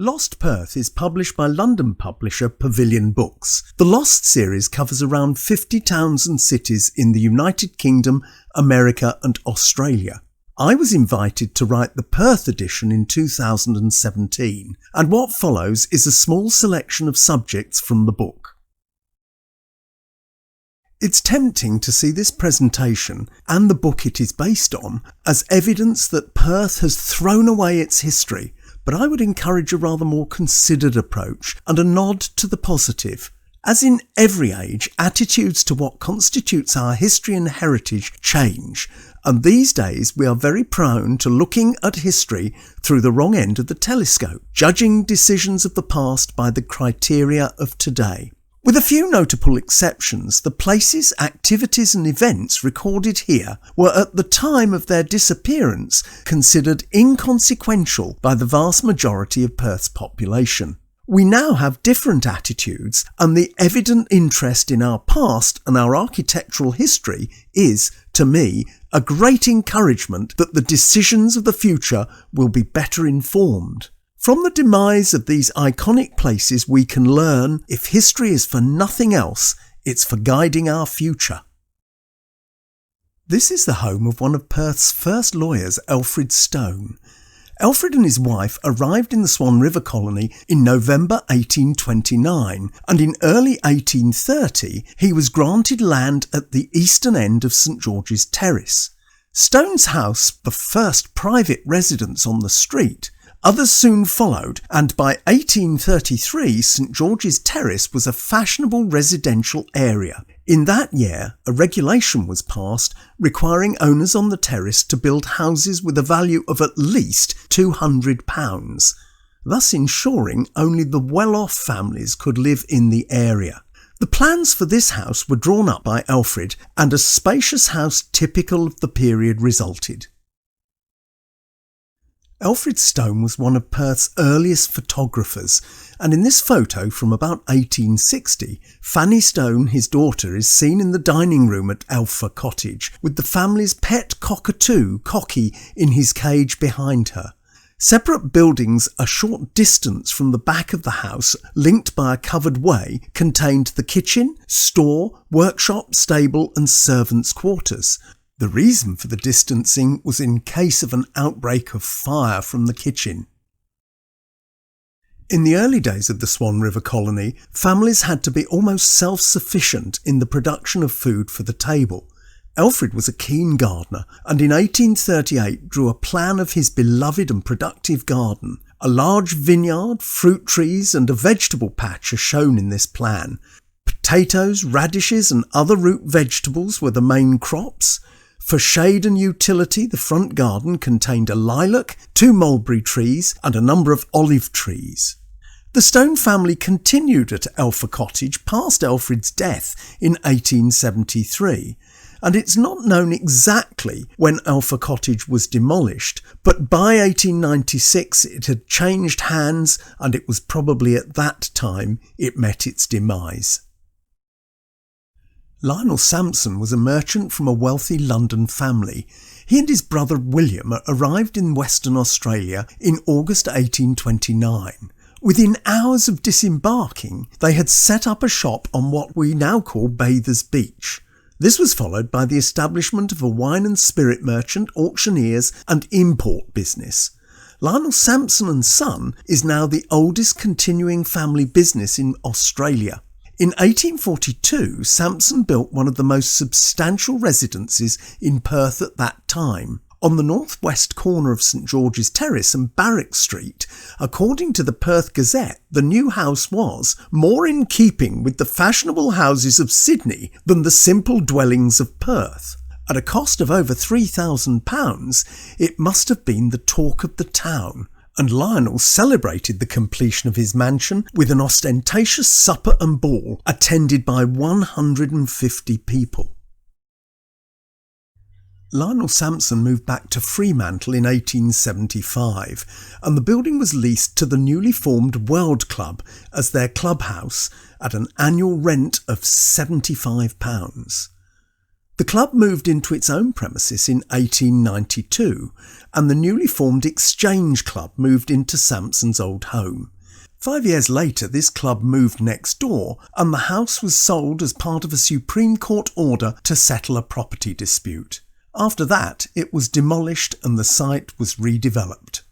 Lost Perth is published by London publisher Pavilion Books. The Lost series covers around 50 towns and cities in the United Kingdom, America and Australia. I was invited to write the Perth edition in 2017, and what follows is a small selection of subjects from the book. It's tempting to see this presentation, and the book it is based on, as evidence that Perth has thrown away its history, but I would encourage a rather more considered approach and a nod to the positive. As in every age, attitudes to what constitutes our history and heritage change, and these days we are very prone to looking at history through the wrong end of the telescope, judging decisions of the past by the criteria of today. With a few notable exceptions, the places, activities and events recorded here were at the time of their disappearance considered inconsequential by the vast majority of Perth's population. We now have different attitudes, and the evident interest in our past and our architectural history is, to me, a great encouragement that the decisions of the future will be better informed. From the demise of these iconic places we can learn, if history is for nothing else, it's for guiding our future. This is the home of one of Perth's first lawyers, Alfred Stone. Alfred and his wife arrived in the Swan River colony in November 1829, and in early 1830 he was granted land at the eastern end of St George's Terrace. Stone's house, the first private residence on the street. Others soon followed, and by 1833 St George's Terrace was a fashionable residential area. In that year, a regulation was passed requiring owners on the terrace to build houses with a value of at least £200, thus ensuring only the well-off families could live in the area. The plans for this house were drawn up by Alfred, and a spacious house typical of the period resulted. Alfred Stone was one of Perth's earliest photographers, and in this photo from about 1860, Fanny Stone, his daughter, is seen in the dining room at Alpha Cottage, with the family's pet cockatoo, Cocky, in his cage behind her. Separate buildings a short distance from the back of the house, linked by a covered way, contained the kitchen, store, workshop, stable and servants' quarters. The reason for the distancing was in case of an outbreak of fire from the kitchen. In the early days of the Swan River colony, families had to be almost self-sufficient in the production of food for the table. Alfred was a keen gardener, and in 1838 drew a plan of his beloved and productive garden. A large vineyard, fruit trees and a vegetable patch are shown in this plan. Potatoes, radishes and other root vegetables were the main crops. For shade and utility, the front garden contained a lilac, 2 mulberry trees and a number of olive trees. The Stone family continued at Alpha Cottage past Alfred's death in 1873, and it's not known exactly when Alpha Cottage was demolished, but by 1896 it had changed hands, and it was probably at that time it met its demise. Lionel Sampson was a merchant from a wealthy London family. He and his brother William arrived in Western Australia in August 1829. Within hours of disembarking, they had set up a shop on what we now call Bathers Beach. This was followed by the establishment of a wine and spirit merchant, auctioneers and import business. Lionel Sampson and Son is now the oldest continuing family business in Australia. In 1842, Sampson built one of the most substantial residences in Perth at that time. On the northwest corner of St George's Terrace and Barrack Street, according to the Perth Gazette, the new house was more in keeping with the fashionable houses of Sydney than the simple dwellings of Perth. At a cost of over £3,000, it must have been the talk of the town, and Lionel celebrated the completion of his mansion with an ostentatious supper and ball attended by 150 people. Lionel Sampson moved back to Fremantle in 1875, and the building was leased to the newly formed World Club as their clubhouse at an annual rent of £75. The club moved into its own premises in 1892, and the newly formed Exchange Club moved into Sampson's old home. 5 years later, this club moved next door, and the house was sold as part of a Supreme Court order to settle a property dispute. After that, it was demolished and the site was redeveloped.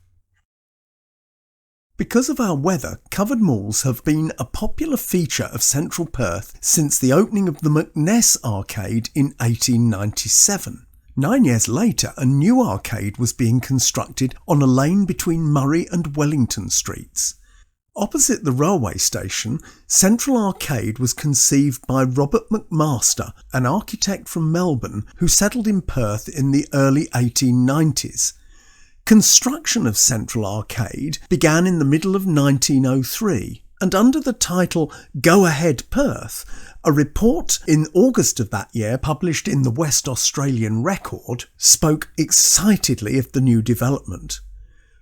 Because of our weather, covered malls have been a popular feature of central Perth since the opening of the McNess Arcade in 1897. 9 years later, a new arcade was being constructed on a lane between Murray and Wellington streets. Opposite the railway station, Central Arcade was conceived by Robert McMaster, an architect from Melbourne who settled in Perth in the early 1890s. Construction of Central Arcade began in the middle of 1903, and under the title Go Ahead Perth, a report in August of that year published in the West Australian Record spoke excitedly of the new development.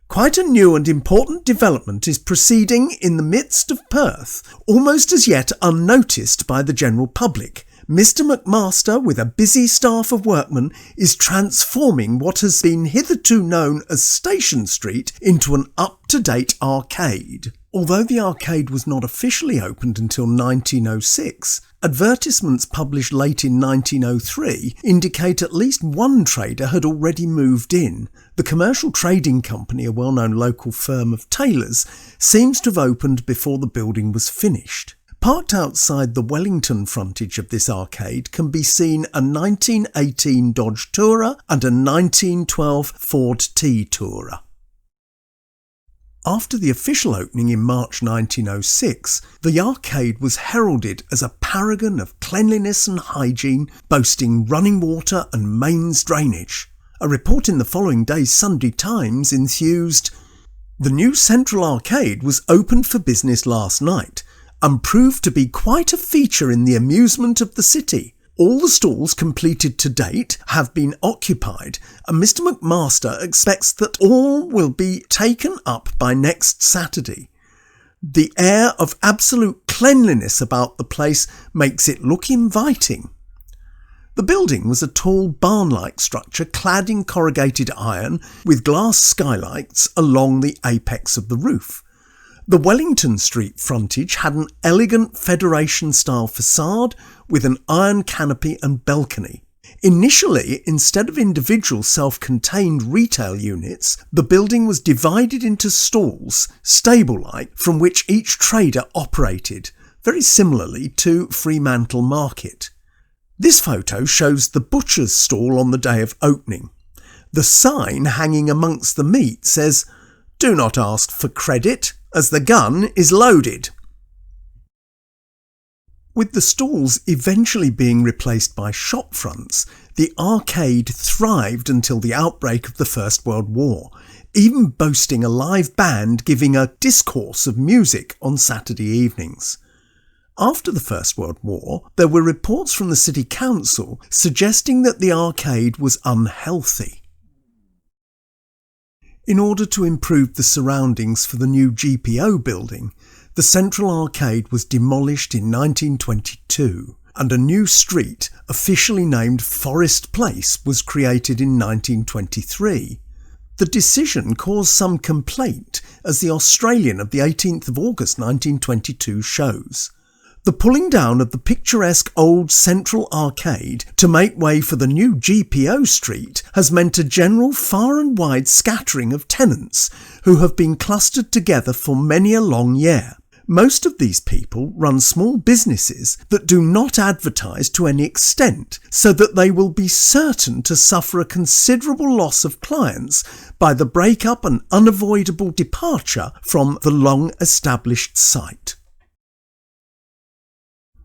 Quite a new and important development is proceeding in the midst of Perth, almost as yet unnoticed by the general public. Mr. McMaster, with a busy staff of workmen, is transforming what has been hitherto known as Station Street into an up-to-date arcade. Although the arcade was not officially opened until 1906, advertisements published late in 1903 indicate at least one trader had already moved in. The Commercial Trading Company, a well-known local firm of tailors, seems to have opened before the building was finished. Parked outside the Wellington frontage of this arcade can be seen a 1918 Dodge Tourer and a 1912 Ford T Tourer. After the official opening in March 1906, the arcade was heralded as a paragon of cleanliness and hygiene, boasting running water and mains drainage. A report in the following day's Sunday Times enthused, "The new Central Arcade was opened for business last night and proved to be quite a feature in the amusement of the city. All the stalls completed to date have been occupied, and Mr. McMaster expects that all will be taken up by next Saturday. The air of absolute cleanliness about the place makes it look inviting." The building was a tall barn-like structure clad in corrugated iron with glass skylights along the apex of the roof. The Wellington Street frontage had an elegant Federation-style facade with an iron canopy and balcony. Initially, instead of individual self-contained retail units, the building was divided into stalls, stable-like, from which each trader operated, very similarly to Fremantle Market. This photo shows the butcher's stall on the day of opening. The sign hanging amongst the meat says, "Do not ask for credit, as the gun is loaded." With the stalls eventually being replaced by shop fronts, the arcade thrived until the outbreak of the First World War, even boasting a live band giving a discourse of music on Saturday evenings. After the First World War, there were reports from the City Council suggesting that the arcade was unhealthy. In order to improve the surroundings for the new GPO building, the Central Arcade was demolished in 1922 and a new street, officially named Forest Place, was created in 1923. The decision caused some complaint, as the Australian of the 18th of August 1922 shows. The pulling down of the picturesque old Central Arcade to make way for the new GPO street has meant a general far and wide scattering of tenants who have been clustered together for many a long year. Most of these people run small businesses that do not advertise to any extent, so that they will be certain to suffer a considerable loss of clients by the break-up and unavoidable departure from the long-established site.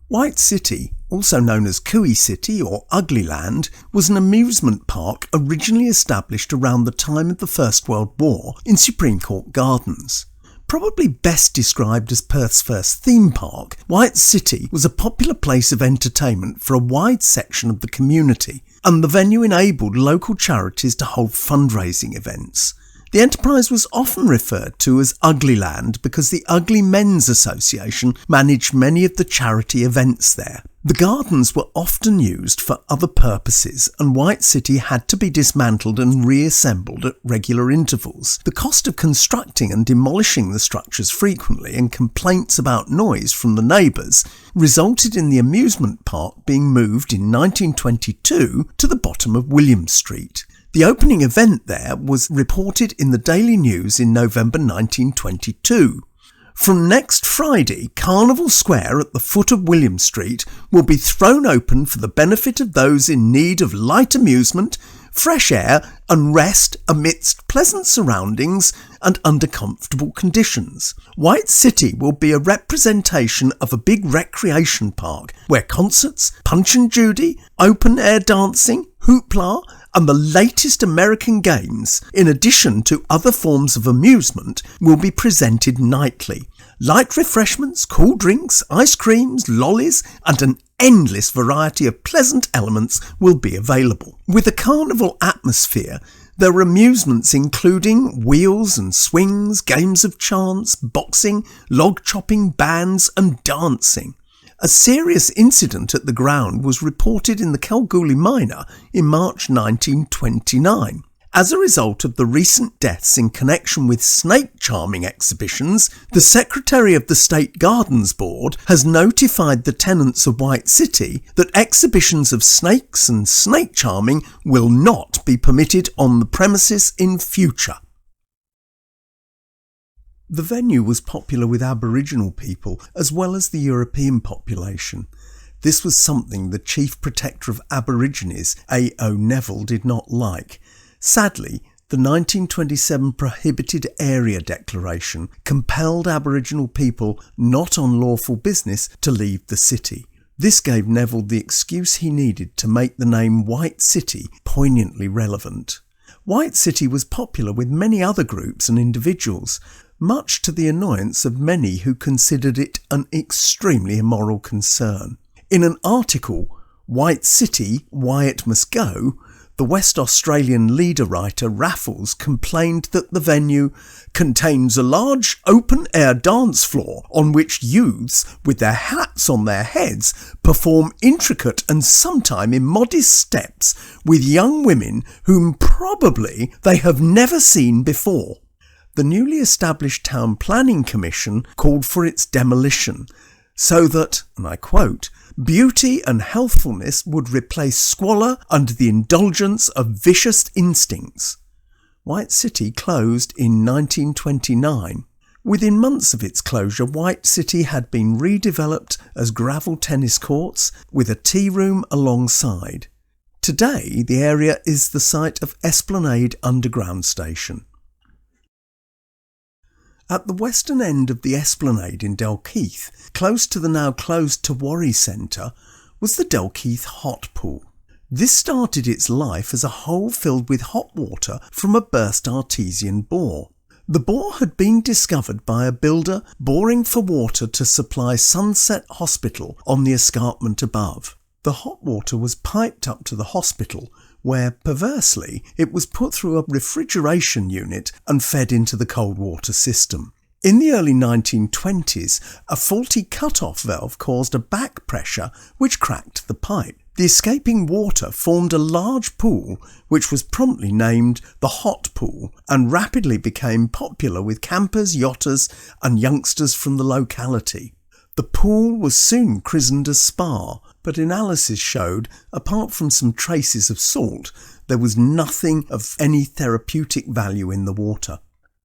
White City, also known as Cooey City or Uglyland, was an amusement park originally established around the time of the First World War in Supreme Court Gardens. Probably best described as Perth's first theme park, White City was a popular place of entertainment for a wide section of the community, and the venue enabled local charities to hold fundraising events. The enterprise was often referred to as Uglyland because the Ugly Men's Association managed many of the charity events there. The gardens were often used for other purposes, and White City had to be dismantled and reassembled at regular intervals. The cost of constructing and demolishing the structures frequently, and complaints about noise from the neighbours, resulted in the amusement park being moved in 1922 to the bottom of William Street. The opening event there was reported in the Daily News in November 1922. From next Friday, Carnival Square at the foot of William Street will be thrown open for the benefit of those in need of light amusement, fresh air and rest amidst pleasant surroundings and under comfortable conditions. White City will be a representation of a big recreation park where concerts, Punch and Judy, open-air dancing, hoopla and the latest American games, in addition to other forms of amusement, will be presented nightly. Light refreshments, cool drinks, ice creams, lollies and an endless variety of pleasant elements will be available. With a carnival atmosphere, there are amusements including wheels and swings, games of chance, boxing, log chopping, bands and dancing. A serious incident at the ground was reported in the Kalgoorlie Miner in March 1929. As a result of the recent deaths in connection with snake charming exhibitions, the Secretary of the State Gardens Board has notified the tenants of White City that exhibitions of snakes and snake charming will not be permitted on the premises in future. The venue was popular with Aboriginal people as well as the European population. This was something the Chief Protector of Aborigines, A. O. Neville, did not like. Sadly, the 1927 Prohibited Area Declaration compelled Aboriginal people not on lawful business to leave the city. This gave Neville the excuse he needed to make the name White City poignantly relevant. White City was popular with many other groups and individuals, much to the annoyance of many who considered it an extremely immoral concern. In an article, White City, Why It Must Go, the West Australian leader-writer Raffles complained that the venue contains a large open-air dance floor on which youths, with their hats on their heads, perform intricate and sometimes immodest steps with young women whom probably they have never seen before. The newly established Town Planning Commission called for its demolition, so that, and I quote, beauty and healthfulness would replace squalor under the indulgence of vicious instincts. White City closed in 1929. Within months of its closure, White City had been redeveloped as gravel tennis courts with a tea room alongside. Today, the area is the site of Esplanade Underground Station. At the western end of the Esplanade in Dalkeith, close to the now closed Tawari Centre, was the Dalkeith Hot Pool. This started its life as a hole filled with hot water from a burst artesian bore. The bore had been discovered by a builder boring for water to supply Sunset Hospital on the escarpment above. The hot water was piped up to the hospital, where, perversely, it was put through a refrigeration unit and fed into the cold water system. In the early 1920s, a faulty cut-off valve caused a back pressure which cracked the pipe. The escaping water formed a large pool which was promptly named the Hot Pool and rapidly became popular with campers, yachters and youngsters from the locality. The pool was soon christened as Spa, but analysis showed, apart from some traces of salt, there was nothing of any therapeutic value in the water.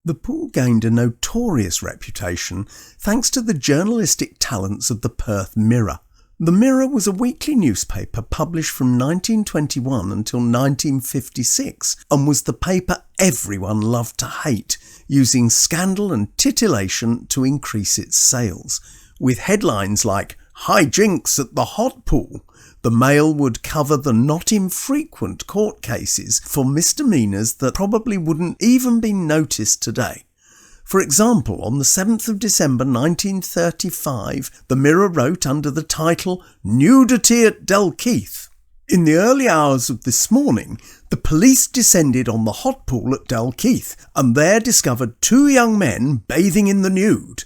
The pool gained a notorious reputation thanks to the journalistic talents of the Perth Mirror. The Mirror was a weekly newspaper published from 1921 until 1956 and was the paper everyone loved to hate, using scandal and titillation to increase its sales. With headlines like "High Jinks at the Hot Pool," the Mail would cover the not infrequent court cases for misdemeanours that probably wouldn't even be noticed today. For example, on the 7th of December 1935, the Mirror wrote under the title "Nudity at Dalkeith." In the early hours of this morning, the police descended on the hot pool at Dalkeith and there discovered two young men bathing in the nude.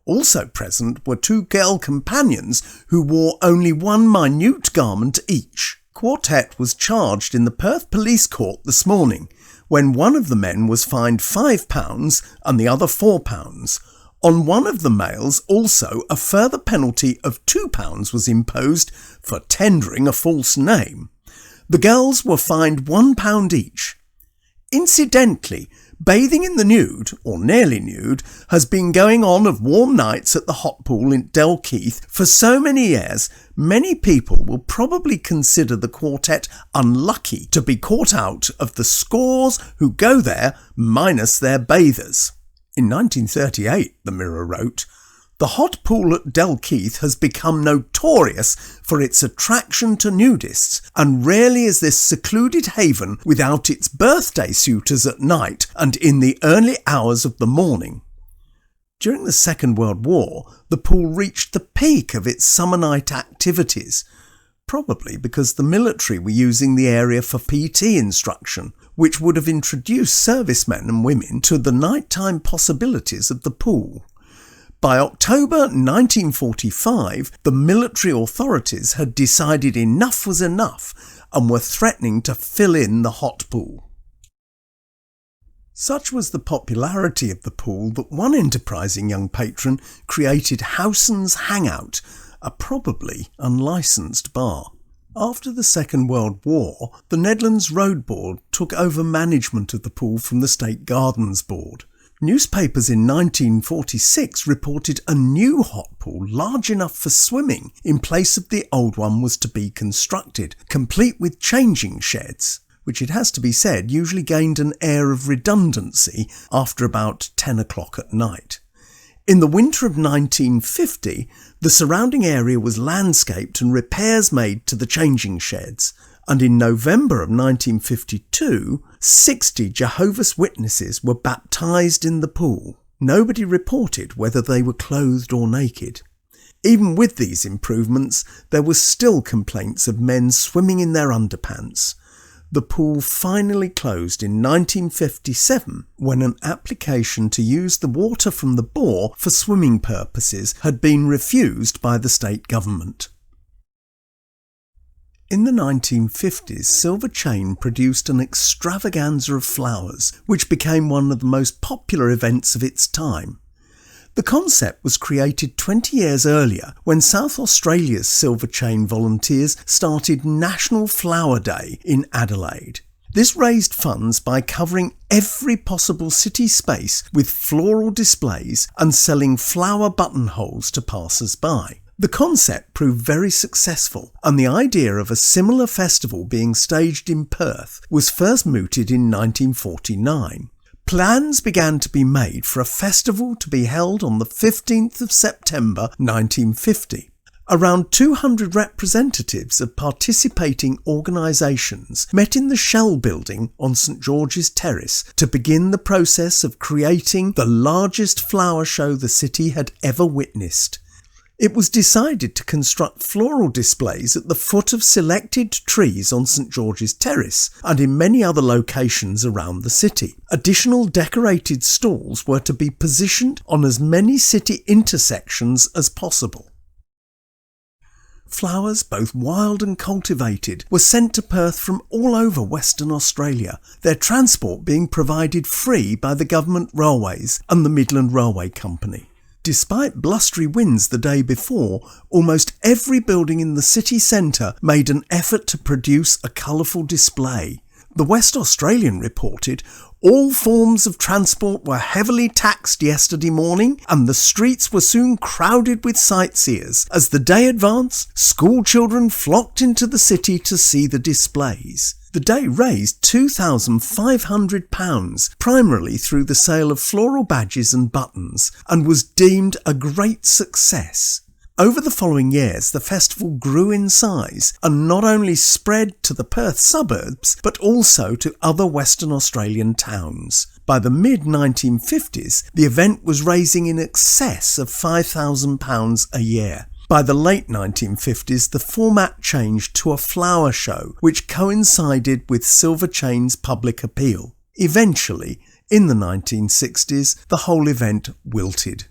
Also present were two girl companions who wore only one minute garment each. Quartet was charged in the Perth Police Court this morning, when one of the men was fined £5 and the other £4. On one of the males also a further penalty of £2 was imposed for tendering a false name. The girls were fined £1 each. Incidentally, bathing in the nude, or nearly nude, has been going on of warm nights at the hot pool in Dalkeith for so many years, many people will probably consider the quartet unlucky to be caught out of the scores who go there minus their bathers. In 1938, the Mirror wrote, "The hot pool at Dalkeith has become notorious for its attraction to nudists, and rarely is this secluded haven without its birthday suitors at night and in the early hours of the morning." During the Second World War, the pool reached the peak of its summer night activities, probably because the military were using the area for PT instruction, which would have introduced servicemen and women to the nighttime possibilities of the pool. By October 1945, the military authorities had decided enough was enough and were threatening to fill in the hot pool. Such was the popularity of the pool that one enterprising young patron created Howson's Hangout, a probably unlicensed bar. After the Second World War, the Nedlands Road Board took over management of the pool from the State Gardens Board. Newspapers in 1946 reported a new hot pool large enough for swimming in place of the old one was to be constructed, complete with changing sheds, which it has to be said usually gained an air of redundancy after about 10 o'clock at night. In the winter of 1950, the surrounding area was landscaped and repairs made to the changing sheds, and in November of 1952, 60 Jehovah's Witnesses were baptised in the pool. Nobody reported whether they were clothed or naked. Even with these improvements, there were still complaints of men swimming in their underpants. The pool finally closed in 1957 when an application to use the water from the bore for swimming purposes had been refused by the state government. In the 1950s, Silver Chain produced an extravaganza of flowers, which became one of the most popular events of its time. The concept was created 20 years earlier when South Australia's Silver Chain volunteers started National Flower Day in Adelaide. This raised funds by covering every possible city space with floral displays and selling flower buttonholes to passers-by. The concept proved very successful, and the idea of a similar festival being staged in Perth was first mooted in 1949. Plans began to be made for a festival to be held on the 15th of September 1950. Around 200 representatives of participating organisations met in the Shell building on St George's Terrace to begin the process of creating the largest flower show the city had ever witnessed. It was decided to construct floral displays at the foot of selected trees on St George's Terrace and in many other locations around the city. Additional decorated stalls were to be positioned on as many city intersections as possible. Flowers, both wild and cultivated, were sent to Perth from all over Western Australia, their transport being provided free by the government railways and the Midland Railway Company. Despite blustery winds the day before, almost every building in the city centre made an effort to produce a colourful display. The West Australian reported, "All forms of transport were heavily taxed yesterday morning and the streets were soon crowded with sightseers. As the day advanced, school children flocked into the city to see the displays." The day raised £2,500, primarily through the sale of floral badges and buttons, and was deemed a great success. Over the following years, the festival grew in size and not only spread to the Perth suburbs, but also to other Western Australian towns. By the mid-1950s, the event was raising in excess of £5,000 a year. By the late 1950s, the format changed to a flower show, which coincided with Silver Chain's public appeal. Eventually, in the 1960s, the whole event wilted.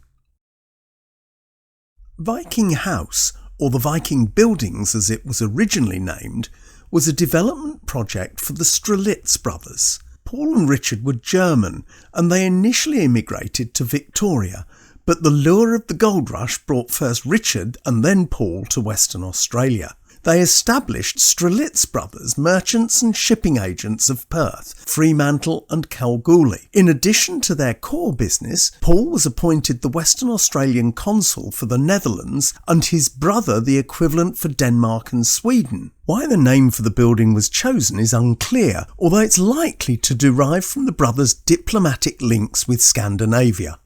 Viking House, or the Viking Buildings as it was originally named, was a development project for the Strelitz brothers. Paul and Richard were German, and they initially immigrated to Victoria, but the lure of the gold rush brought first Richard and then Paul to Western Australia. They established Strelitz Brothers, merchants and shipping agents of Perth, Fremantle and Kalgoorlie. In addition to their core business, Paul was appointed the Western Australian consul for the Netherlands and his brother the equivalent for Denmark and Sweden. Why the name for the building was chosen is unclear, although it's likely to derive from the brothers' diplomatic links with Scandinavia.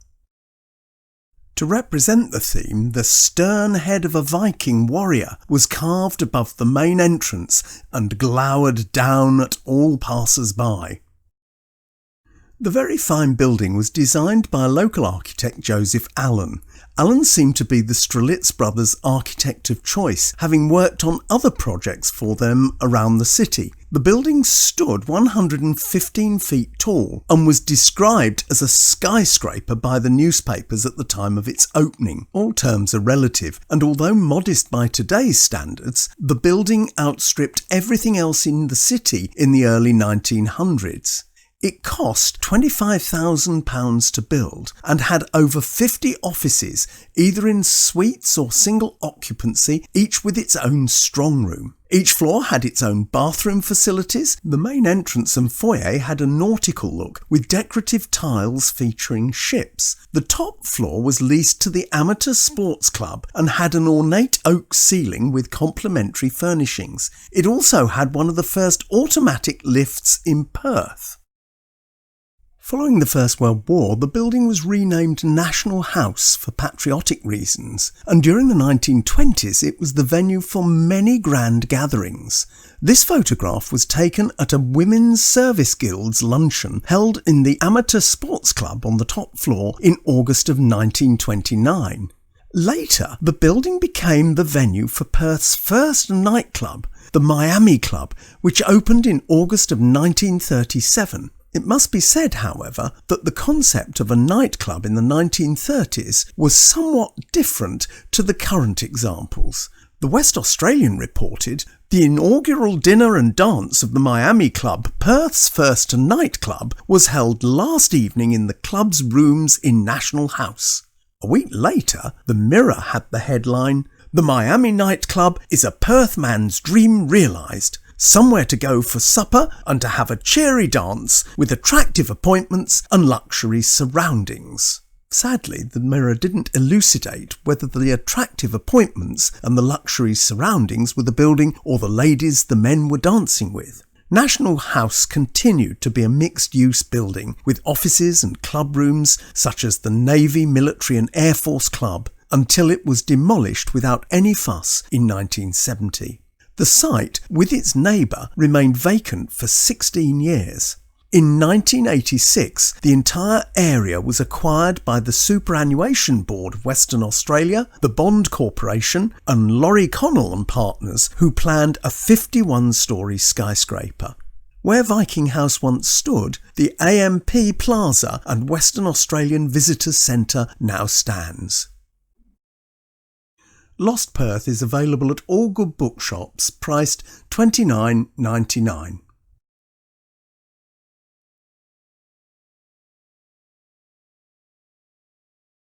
To represent the theme, the stern head of a Viking warrior was carved above the main entrance and glowered down at all passers-by. The very fine building was designed by a local architect, Joseph Allen. Allen seemed to be the Strelitz brothers' architect of choice, having worked on other projects for them around the city. The building stood 115 feet tall and was described as a skyscraper by the newspapers at the time of its opening. All terms are relative, and although modest by today's standards, the building outstripped everything else in the city in the early 1900s. It cost £25,000 to build and had over 50 offices, either in suites or single occupancy, each with its own strong room. Each floor had its own bathroom facilities. The main entrance and foyer had a nautical look with decorative tiles featuring ships. The top floor was leased to the Amateur Sports Club and had an ornate oak ceiling with complementary furnishings. It also had one of the first automatic lifts in Perth. Following the First World War, the building was renamed National House for patriotic reasons, and during the 1920s it was the venue for many grand gatherings. This photograph was taken at a Women's Service Guild's luncheon held in the Amateur Sports Club on the top floor in August of 1929. Later, the building became the venue for Perth's first nightclub, the Miami Club, which opened in August of 1937. It must be said, however, that the concept of a nightclub in the 1930s was somewhat different to the current examples. The West Australian reported, "The inaugural dinner and dance of the Miami Club, Perth's first nightclub, was held last evening in the club's rooms in National House." A week later, the Mirror had the headline, "The Miami nightclub is a Perth man's dream realised. Somewhere to go for supper and to have a cheery dance with attractive appointments and luxury surroundings." Sadly, the Mirror didn't elucidate whether the attractive appointments and the luxury surroundings were the building or the ladies the men were dancing with. National House continued to be a mixed-use building with offices and club rooms such as the Navy, Military and Air Force Club until it was demolished without any fuss in 1970. The site, with its neighbour, remained vacant for 16 years. In 1986, the entire area was acquired by the Superannuation Board of Western Australia, the Bond Corporation and Laurie Connell and Partners, who planned a 51-storey skyscraper. Where Viking House once stood, the AMP Plaza and Western Australian Visitors Centre now stands. Lost Perth is available at all good bookshops, priced $29.99.